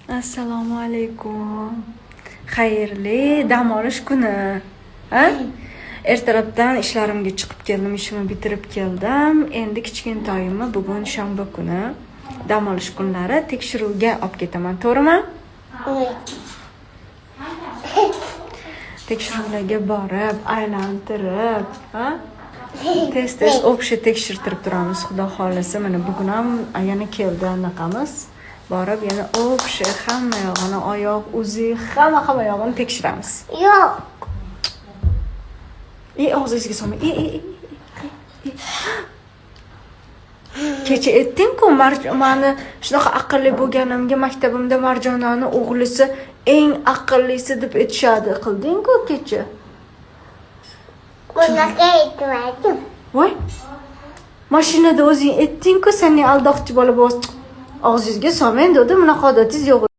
Assalomu alaykum. Xayrli dam olish kuni. Ha? Ertalabdan ishlarimga chiqib keldim, ishimni bitirib keldim. Endi kichkintoyimni bugun shanba kuni dam olish kunlari tekshiruvga olib ketaman, to'g'rimi? Tekshiruvlarga borib, aylantirib, ha? Tez общий tekshirtirib turamiz, xudo xolasa. Mana bugun ham yana keldi anaqamiz. Borib yana общий hamma yog'ini, oyoq, uzi, hamma yog'ini tekshiramiz. Yo'q. Og'zingizga solmang. Kecha aytding-ku, mani shunaqa aqlli bo'lganimga maktabimda Marjonani o'g'lisi eng aqllisi deb aytishadi. Qilding-ku kecha. Bunaqa aytmadim. Voy. Mashinada o'zing aytding-ku, seni aldoqchi bola bo'l. Og'zingizga solmang dedi, bunaqa odatingiz yo'q.